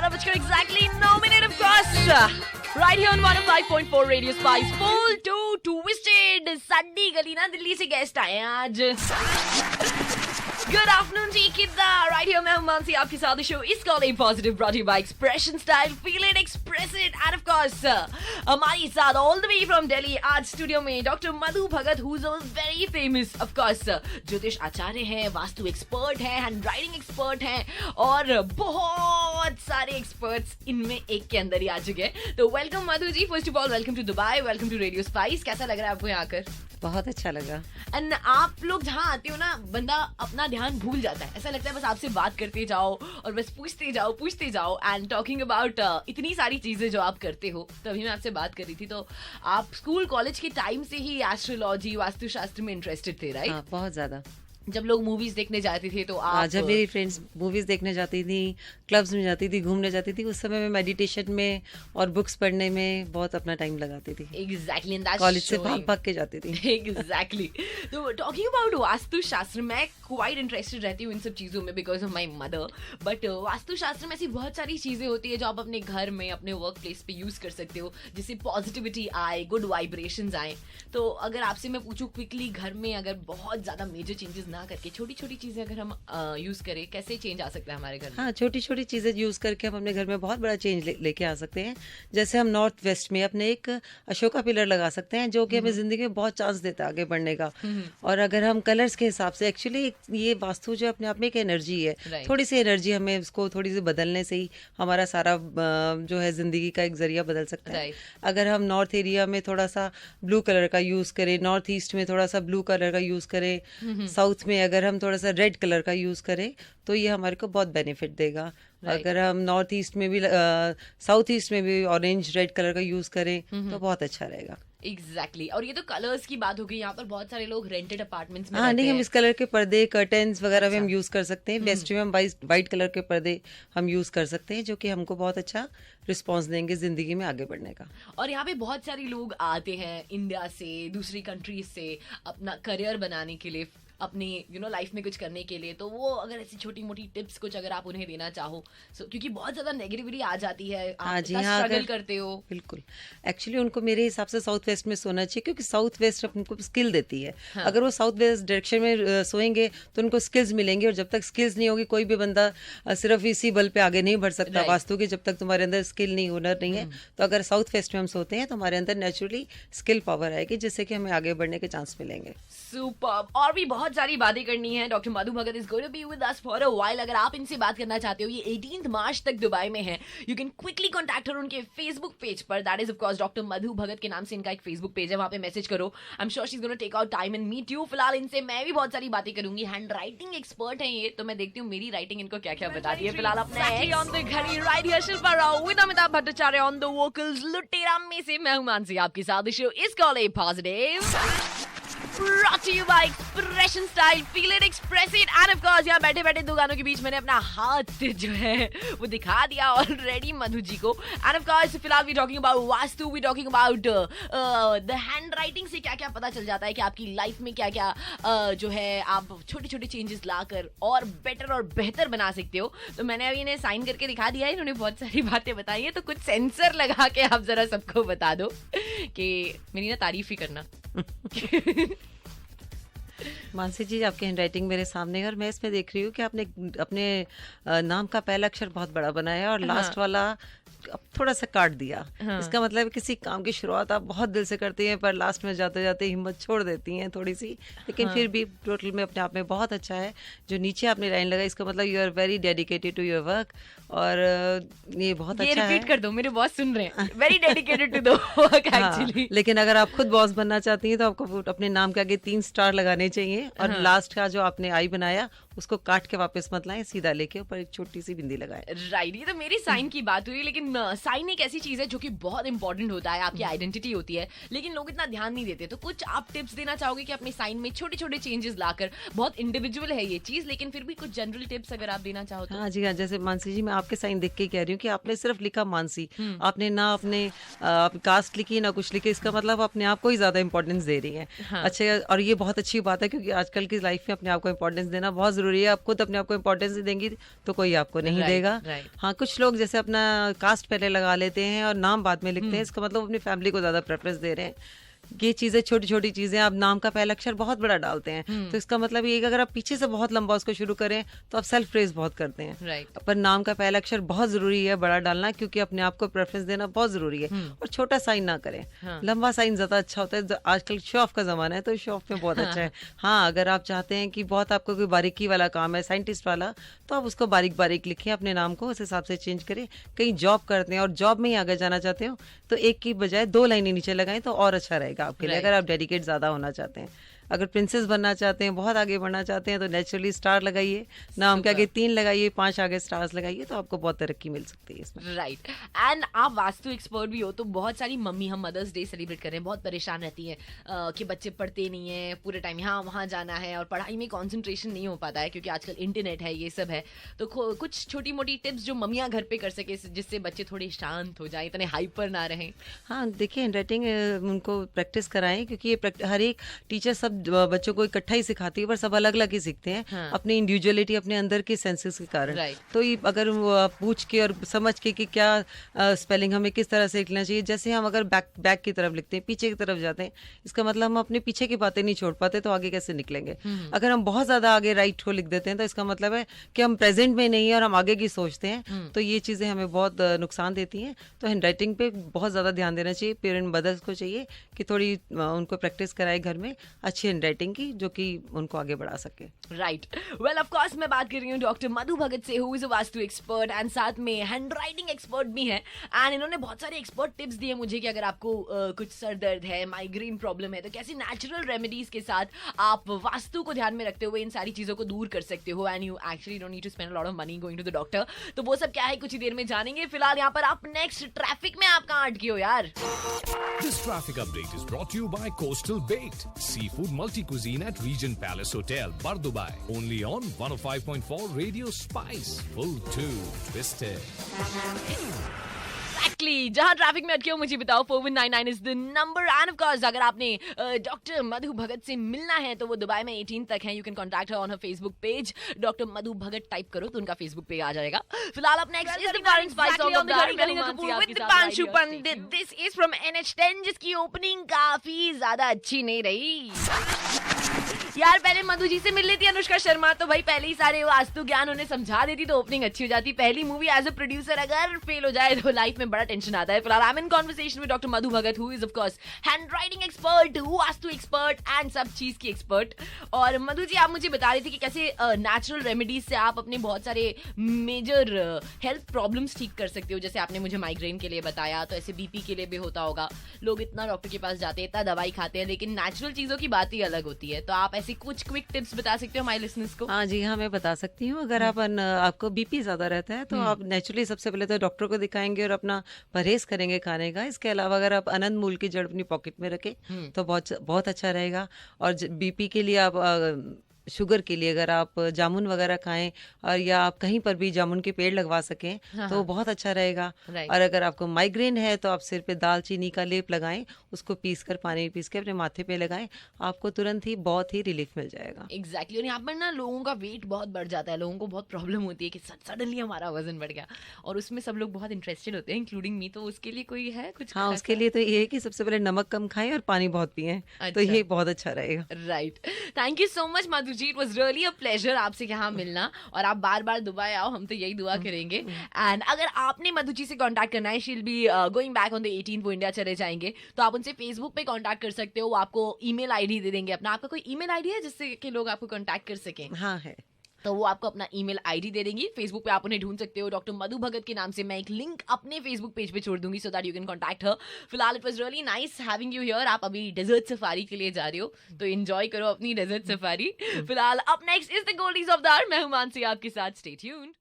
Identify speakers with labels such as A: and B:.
A: 12 exactly 9 of course. Right here on 105.4 Radio Spice. Full to Twisted. Sunday गली ना दिल्ली से guest आए हैं आज. Good afternoon ji किद्दा. Right here मैं हूँ मानसी आपके साथ शो इस call positive brought to you by Expression Style. Feel it, express it. And of course हमारे साथ all the way from Delhi आज स्टूडियो में doctor Madhu Bhagat who's a very famous of course ज्योतिष आचार्य हैं, वास्तु एक्सपर्ट हैं, hand writing expert हैं और बहुत सारे एक्सपर्ट्स इनमें एक के अंदर ही आ चुके हैं. तो welcome Madhu ji. First of all welcome to Dubai, welcome to Radio Spice. कैसा लग रहा है आपको यहाँ आकर?
B: बहुत अच्छा लगा.
A: एंड आप लोग जहाँ आते हो ना बंदा अपना ध्यान भूल जाता है. ऐसा लगता है बस आपसे बात करते जाओ और बस पूछते जाओ. एंड टॉकिंग अबाउट इतनी सारी चीजें जो आप करते हो, तभी मैं आपसे बात कर रही थी. तो आप स्कूल कॉलेज के टाइम से ही एस्ट्रोलॉजी वास्तुशास्त्र में इंटरेस्टेड थे, राइट?
B: हाँ, बहुत ज्यादा.
A: जब लोग मूवीज देखने जाते थे तो आप
B: जब मेरी फ्रेंड्स मूवीज देखने जाती थी, क्लब्स में जाती थी, घूमने जाती थी, उस समय मैं मेडिटेशन में और बुक्स पढ़ने में बहुत अपना टाइम लगाती थी.
A: एग्जैक्टली.
B: कॉलेज से भाग के जाती थी.
A: एग्जैक्टली. तो टॉकिंग अबाउट वास्तुशास्त्र, मैं क्वाइट इंटरेस्टेड रहती हूँ इन सब चीजों में because of my mother. But वास्तुशास्त्र में ऐसी बहुत सारी चीजें होती है जो आप अपने घर में, अपने वर्क प्लेस पे यूज कर सकते हो जिससे पॉजिटिविटी आए, गुड वाइब्रेशंस आए. तो अगर आपसे मैं पूछूं क्विकली, घर में अगर बहुत ज्यादा मेजर चेंजेस ना करके छोटी छोटी चीजें अगर हम यूज करें, कैसे चेंज आ सकता है हमारे घर में?
B: हाँ, छोटी छोटी चीजें यूज करके हम अपने घर में बहुत बड़ा चेंज लेके आ सकते हैं. जैसे हम नॉर्थ वेस्ट में अपने एक अशोका पिलर लगा सकते हैं जो कि हमें जिंदगी में बहुत चांस देता है आगे बढ़ने का. और अगर हम कलर्स के हिसाब से, एक्चुअली ये वास्तु जो अपने आप में एक एनर्जी है. थोड़ी सी एनर्जी हमें उसको थोड़ी सी बदलने से ही हमारा सारा जो है जिंदगी का एक जरिया बदल सकता है. अगर हम नॉर्थ एरिया में थोड़ा सा ब्लू कलर का यूज करें, नॉर्थ ईस्ट में थोड़ा सा ब्लू कलर का यूज करें, साउथ में अगर हम थोड़ा सा रेड कलर का यूज करें तो ये हमारे को बहुत बेनिफिट देगा. अगर हम नॉर्थ ईस्ट में भी साउथ ईस्ट में भी ऑरेंज रेड कलर का यूज करें तो बहुत अच्छा रहेगा.
A: एग्जैक्टली. और ये तो कलर्स की बात हो गई. यहाँ पर बहुत सारे लोग रेंटेड अपार्टमेंट्स में
B: हाँ, नहीं,
A: हैं.
B: हम इस कलर के पर्दे, कर्टेन्स वगैरह भी हम यूज कर सकते हैं. वेस्ट में हम वाइट कलर के पर्दे हम यूज कर सकते हैं जो कि हमको बहुत अच्छा रिस्पॉन्स देंगे जिंदगी में आगे बढ़ने का.
A: और यहाँ पे बहुत सारे लोग आते हैं इंडिया से, दूसरी कंट्रीज से अपना करियर बनाने के लिए, अपनी लाइफ में कुछ करने के लिए. तो वो अगर ऐसी छोटी मोटी टिप्स कुछ अगर आप उन्हें देना चाहो, क्योंकि बहुत ज्यादा नेगेटिविटी आ जाती है, आप स्ट्रगल करते हो.
B: बिल्कुल. एक्चुअली उनको मेरे हिसाब से साउथ वेस्ट में सोना चाहिए क्योंकि साउथ वेस्ट उनको स्किल देती है. हाँ. अगर वो साउथ वेस्ट डायरेक्शन में सोएंगे तो उनको स्किल्स मिलेंगे. और जब तक स्किल्स नहीं होगी, कोई भी बंदा सिर्फ इसी बल पे आगे नहीं बढ़ सकता वास्तु के, जब तक तुम्हारे अंदर स्किल नहीं, हुनर नहीं है. तो अगर साउथ वेस्ट में हम सोते हैं तो हमारे अंदर नेचुरली स्किल पावर आएगी जिससे कि हमें आगे बढ़ने के चांस मिलेंगे.
A: सुपर. और भी बहुत सारी बातें करनी है. Doctor Madhu Bhagat is going to be with us for a while. अगर आप इनसे बात करना चाहते हो, ये 18 मार्च तक दुबई में है. You can quickly contact her उनके फेसबुक पेज पर. That is of course doctor Madhu Bhagat के नाम से इनका एक फेसबुक पेज है. वहां पे मैसेज करो. I am sure she is gonna take out time and meet you. फिलहाल इनसे मैं भी बहुत सारी बातें करूंगी. हैंड राइटिंग एक्सपर्ट है ये, तो मैं देखती हूँ मेरी राइटिंग इनको क्या क्या बताती है. फिलहाल अपने ऑन द घड़ी right here Shilpa Rao with Amitabh Bhattacharya on the vocals. लुटेरा में से मैं हूं मानसी आपके साथ. Show is called positive brought to you by Expression Style. Feel it, express it. And of course यहाँ बैठे बैठे दो गानों के बीच मैंने अपना हाथ जो है वो दिखा दिया ऑलरेडी मधु जी को. And of course फिलहाल we talking about vastu, we talking about the handwriting से क्या क्या पता चल जाता है कि आपकी लाइफ में क्या क्या जो है आप छोटे छोटे चेंजेस लाकर और बेटर और बेहतर बना सकते हो. तो मैंने अभी इन्हें साइन करके दिखा दिया है. इन्होंने बहुत सारी बातें बताई है, तो कुछ सेंसर लगा के आप जरा सबको बता दो कि मेरी ना तारीफ ही करना.
B: मानसी जी, आपकी हैंडराइटिंग मेरे सामने है और मैं इसमें देख रही हूँ कि आपने अपने नाम का पहला अक्षर बहुत बड़ा बनाया और लास्ट वाला अब थोड़ा सा काट दिया. इसका मतलब किसी काम की शुरुआत आप बहुत दिल से करती हैं पर लास्ट में जाते जाते हिम्मत छोड़ देती हैं थोड़ी सी. लेकिन फिर भी टोटल में अपने आप में बहुत अच्छा है. जो नीचे आपने लाइन लगाई इसका मतलब you are very dedicated to your work. और ये बहुत अच्छा है.
A: रिपीट कर दो, मेरे बॉस सुन रहे हैं. Very dedicated to the work actually.
B: लेकिन अगर आप खुद बॉस बनना चाहती हैं तो आपको अपने नाम के आगे 3 स्टार लगाने चाहिए. और लास्ट का जो आपने आई बनाया उसको काट के वापस मत लाएं, सीधा लेके ऊपर एक छोटी सी बिंदी लगाएं.
A: राइट. ये तो मेरी साइन की बात हुई. लेकिन साइन एक ऐसी चीज है जो कि बहुत इंपॉर्टेंट होता है, आपकी आइडेंटिटी होती है, लेकिन लोग इतना ध्यान नहीं देते. तो कुछ आप टिप्स देना चाहोगे कि अपने साइन में छोटे छोटे चेंजेस लाकर, बहुत इंडिविजुअल है ये चीज, लेकिन फिर भी कुछ जनरल टिप्स अगर आप देना चाहो तो?
B: हाँ जी हाँ, जैसे मानसी जी मैं आपके साइन देख के कह रही हूँ कि आपने सिर्फ लिखा मानसी, आपने ना अपने कास्ट लिखी ना कुछ लिखी. इसका मतलब अपने आप को ही ज्यादा इंपॉर्टेंस दे रही है. अच्छा, और ये बहुत अच्छी बात है क्योंकि आजकल की लाइफ में अपने आप को इंपॉर्टेंस देना बहुत जरूरी जरूरी है। आप खुद अपने आप को इम्पोर्टेंस देंगी तो कोई आपको नहीं देगा। हाँ, कुछ लोग जैसे अपना कास्ट पहले लगा लेते हैं और नाम बाद में लिखते हैं, इसका मतलब अपनी फैमिली को ज्यादा प्रेफरेंस दे रहे हैं। ये चीजें, छोटी छोटी चीजें, आप नाम का पहला अक्षर बहुत बड़ा डालते हैं, तो इसका मतलब ये है कि अगर आप पीछे से बहुत लंबा उसको शुरू करें तो आप सेल्फ प्रेज बहुत करते हैं। पर नाम का पहला अक्षर बहुत जरूरी है बड़ा डालना, क्योंकि अपने आप को प्रेफरेंस देना बहुत जरूरी है। और छोटा साइन ना करें, लंबा साइन ज्यादा अच्छा होता है। आजकल शो ऑफ का जमाना है, तो शो ऑफ में बहुत अच्छा है। हाँ, अगर आप चाहते हैं कि बहुत आपको कोई बारीकी वाला काम है, साइंटिस्ट वाला, तो आप उसको बारीक बारीक लिखें, अपने नाम को उस हिसाब से चेंज करें। कहीं जॉब करते हैं और जॉब में ही आगे जाना चाहते हो तो एक की बजाय 2 लाइनें नीचे लगाएं तो और अच्छा रहेगा आपके लिए, अगर आप डेडिकेट ज्यादा होना चाहते हैं। अगर प्रिंसेस बनना चाहते हैं, बहुत आगे बढ़ना चाहते हैं, तो नेचुरली स्टार लगाइए, नाम के आगे 3 लगाइए, 5 आगे स्टार्स लगाइए, तो आपको बहुत तरक्की मिल सकती है इसमें।
A: राइट। एंड आप वास्तु एक्सपर्ट भी हो, तो बहुत सारी मम्मी, हम मदर्स डे सेलिब्रेट कर रहे हैं, बहुत परेशान रहती हैं कि बच्चे पढ़ते नहीं है, पूरे टाइम यहाँ वहाँ जाना है और पढ़ाई में कॉन्सेंट्रेशन नहीं हो पाता है, क्योंकि आजकल इंटरनेट है, ये सब है। तो कुछ छोटी मोटी टिप्स जो मम्मियाँ घर पे कर सके, जिससे बच्चे थोड़े शांत हो जाए, इतने हाइपर ना रहें।
B: हाँ, देखिए, हैंडराइटिंग उनको प्रैक्टिस कराएं, क्योंकि ये हर एक टीचर सब बच्चों को इकट्ठा ही सिखाती है, पर सब अलग अलग ही सीखते हैं। हाँ। अपनी इंडिविजुअलिटी, अपने अंदर के सेंसेस के कारण। तो ये अगर पूछ के और समझ के कि क्या स्पेलिंग हमें किस तरह से लिखना चाहिए, जैसे हम अगर बैक की तरफ लिखते हैं, पीछे की तरफ जाते हैं, इसका मतलब हम अपने पीछे की बातें नहीं छोड़ पाते, तो आगे कैसे निकलेंगे। अगर हम बहुत ज्यादा आगे राइट को लिख देते हैं, तो इसका मतलब है कि हम प्रेजेंट में नहीं है और हम आगे की सोचते हैं, तो ये चीजें हमें बहुत नुकसान देती हैं। तो हैंडराइटिंग पे बहुत ज्यादा ध्यान देना चाहिए। पेरेंट मदर्स को चाहिए कि थोड़ी उनको प्रैक्टिस कराए घर में अच्छी हैंडराइटिंग की, जो कि उनको आगे बढ़ा सके।
A: राइट। वेल, ऑफ कोर्स मैं बात कर रही हूँ डॉक्टर मधु भगत से, who is a vastu expert and साथ में हैंडराइटिंग एक्सपर्ट भी है। एंड इन्होंने बहुत सारे एक्सपर्ट टिप्स दिए मुझे कि अगर आपको कुछ सर दर्द है, माइग्रेन प्रॉब्लम है, तो कैसी नेचुरल रेमेडीज के साथ आप वास्तु को ध्यान में रखते हुए इन सारी चीजों को दूर कर सकते हो। And you actually don't need to spend a lot of money going to the doctor. तो वो सब क्या है, कुछ ही देर में जानेंगे। फिलहाल यहाँ पर आप नेक्स्ट ट्रैफिक में आप कहाँ अटके हो यार?
C: This traffic update is brought to you by Coastal Baked, seafood multi-cuisine at Regent Palace Hotel, Bardubai. Only on 105.4 Radio Spice. Full 2 Twisted.
A: Exactly. जहाँ ट्रैफिक में अटके हो मुझे बताओ। 4199 is the number. End of course अगर आपने doctor Madhu भगत से मिलना है तो वो दुबई में 18 तक है। You can contact her on her Facebook page. Doctor Madhu Bhagat type करो तो उनका फेसबुक पेज आ जाएगा। फिलहाल अब next is the current spice of the with Deepanshu Pandit. This is from NH10, जिसकी ओपनिंग काफी ज्यादा अच्छी नहीं रही यार। पहले मधु जी से मिल लेती अनुष्का शर्मा, तो भाई पहले ही सारे वास्तु ज्ञान उन्हें समझा देती तो ओपनिंग अच्छी हो जाती। पहली मूवी एज अ प्रोड्यूसर अगर फेल हो जाए तो लाइफ में बड़ा टेंशन आता है। फिलहाल I am in conversation with doctor Madhu Bhagat, who is of course handwriting expert, vastu expert and सब चीज की एक्सपर्ट। और मधु जी, आप मुझे बता रही थी कि कैसे नेचुरल रेमेडीज से आप अपने बहुत सारे मेजर हेल्थ प्रॉब्लम्स ठीक कर सकते हो। जैसे आपने मुझे माइग्रेन के लिए बताया, तो ऐसे बीपी के लिए भी होता होगा। लोग इतना डॉक्टर के पास जाते हैं, इतना दवाई खाते हैं, लेकिन नेचुरल चीजों की बात ही अलग होती है। तो आप ऐसी कुछ क्विक टिप्स बता सकते हो हमारे लिसनर्स को?
B: हाँ जी, हाँ, मैं बता सकती हूँ। अगर आपको बीपी ज्यादा रहता है तो आप नेचुरली सबसे पहले तो डॉक्टर को दिखाएंगे और अपना परहेज करेंगे खाने का। इसके अलावा अगर आप अनंत मूल की जड़ अपनी पॉकेट में रखें तो बहुत बहुत अच्छा रहेगा। और बीपी के लिए आप शुगर के लिए अगर आप जामुन वगैरह खाएं, और या आप कहीं पर भी जामुन के पेड़ लगवा सकें तो बहुत अच्छा रहेगा। और अगर आपको माइग्रेन है तो आप सिर पे दालचीनी का लेप लगाएं, उसको पीस कर पानी में पीस के अपने माथे पे लगाएं, आपको तुरंत ही बहुत ही रिलीफ मिल जाएगा।
A: एग्जैक्टली। और यहाँ पर ना लोगों का वेट बहुत बढ़ जाता है, लोगों को बहुत प्रॉब्लम होती है कि सडनली हमारा वजन बढ़ गया, और उसमें सब लोग बहुत इंटरेस्टेड होते हैं, इंक्लूडिंग मी। तो उसके लिए कोई है कुछ?
B: हाँ, उसके लिए तो ये है कि सबसे पहले नमक कम खाएं और पानी बहुत पिएं। तो ये बहुत अच्छा रहेगा।
A: Right. Thank you so much Madhu ji, it was really a pleasure आपसे यहाँ मिलना, और आप बार बार दुबई आओ, हम तो यही दुआ करेंगे। एंड अगर आपने मधु जी से कांटेक्ट करना है, she will be going back on the 18, वो इंडिया चले जाएंगे, तो आप उनसे फेसबुक पे कांटेक्ट कर सकते हो। वो आपको ईमेल आईडी दे देंगे अपना। आपका कोई ईमेल आईडी है जिससे कि लोग आपको कांटेक्ट कर सकें?
B: हाँ, है।
A: तो वो आपको अपना ईमेल आईडी दे देंगी। फेसबुक पे आप उन्हें ढूंढ सकते हो डॉक्टर मधु भगत के नाम से। मैं एक लिंक अपने फेसबुक पेज पे छोड़ दूंगी so that you can contact her. फिलहाल it was really nice having you here. आप अभी डेजर्ट सफारी के लिए जा रहे हो, तो एंजॉय करो अपनी डेजर्ट सफारी। फिलहाल up next is the goldies of the hour. मैं हूं मानसी आपके साथ। Stay tuned.